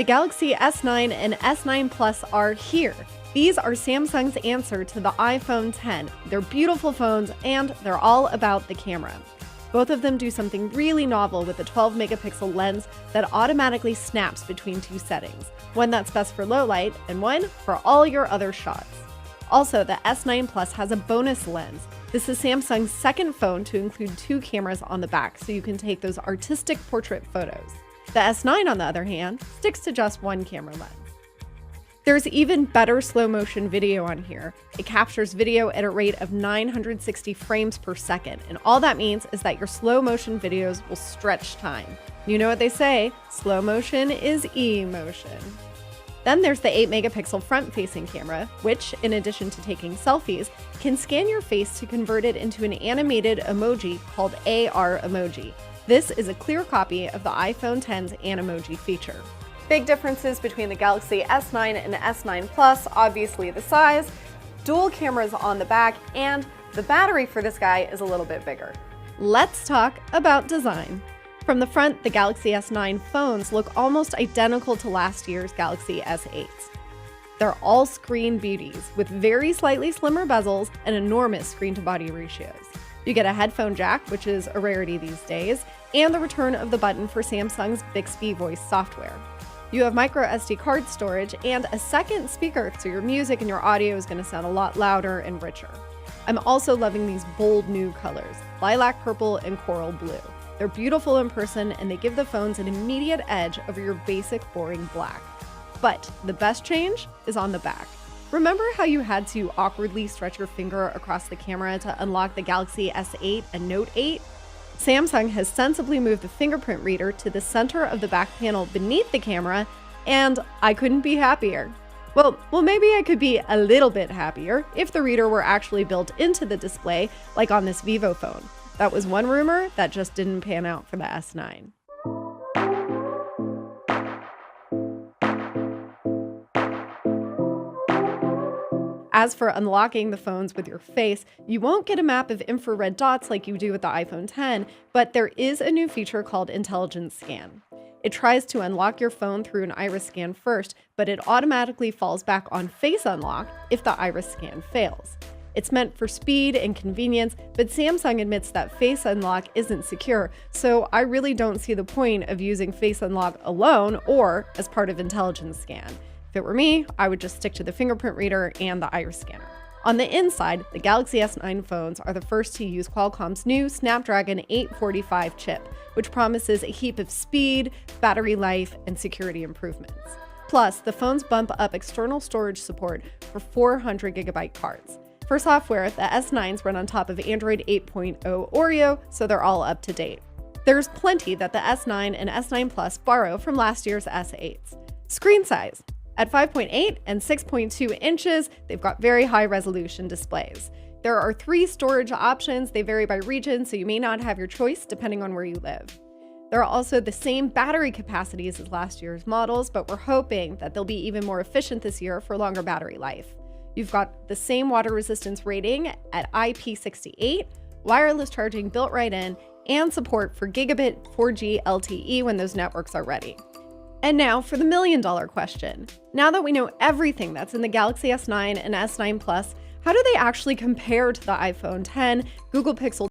The Galaxy S9 and S9 Plus are here. These are Samsung's answer to the iPhone X. They're beautiful phones, and they're all about the camera. Both of them do something really novel with a 12-megapixel lens that automatically snaps between two settings, one that's best for low light and one for all your other shots. Also, the S9 Plus has a bonus lens. This is Samsung's second phone to include two cameras on the back, so you can take those artistic portrait photos. The S9, on the other hand, sticks to just one camera lens. There's even better slow-motion video on here. It captures video at a rate of 960 frames per second, and all that means is that your slow-motion videos will stretch time. You know what they say, slow motion is emotion. Then there's the 8-megapixel front-facing camera, which, in addition to taking selfies, can scan your face to convert it into an animated emoji called AR emoji. This is a clear copy of the iPhone X's Animoji feature. Big differences between the Galaxy S9 and S9 Plus, obviously the size, dual cameras on the back, and the battery for this guy is a little bit bigger. Let's talk about design. From the front, the Galaxy S9 phones look almost identical to last year's Galaxy S8s. They're all screen beauties, with very slightly slimmer bezels and enormous screen-to-body ratios. You get a headphone jack, which is a rarity these days, and the return of the button for Samsung's Bixby voice software. You have micro SD card storage and a second speaker, so your music and your audio is going to sound a lot louder and richer. I'm also loving these bold new colors, lilac purple and coral blue. They're beautiful in person, and they give the phones an immediate edge over your basic boring black. But the best change is on the back. Remember how you had to awkwardly stretch your finger across the camera to unlock the Galaxy S8 and Note 8? Samsung has sensibly moved the fingerprint reader to the center of the back panel beneath the camera, and I couldn't be happier. Well, maybe I could be a little bit happier if the reader were actually built into the display, like on this Vivo phone. That was one rumor that just didn't pan out for the S9. As for unlocking the phones with your face, you won't get a map of infrared dots like you do with the iPhone X, but there is a new feature called Intelligence Scan. It tries to unlock your phone through an iris scan first, but it automatically falls back on Face Unlock if the iris scan fails. It's meant for speed and convenience, but Samsung admits that Face Unlock isn't secure, so I really don't see the point of using Face Unlock alone or as part of Intelligence Scan. If it were me, I would just stick to the fingerprint reader and the iris scanner. On the inside, the Galaxy S9 phones are the first to use Qualcomm's new Snapdragon 845 chip, which promises a heap of speed, battery life, and security improvements. Plus, the phones bump up external storage support for 400GB cards. For software, the S9s run on top of Android 8.0 Oreo, so they're all up to date. There's plenty that the S9 and S9 Plus borrow from last year's S8s. Screen size. At 5.8 and 6.2 inches, they've got very high resolution displays. There are 3 storage options. They vary by region, so you may not have your choice depending on where you live. There are also the same battery capacities as last year's models, but we're hoping that they'll be even more efficient this year for longer battery life. You've got the same water resistance rating at IP68, wireless charging built right in, and support for gigabit 4G LTE when those networks are ready. And now for the million-dollar question. Now that we know everything that's in the Galaxy S9 and S9 Plus, how do they actually compare to the iPhone X, Google Pixel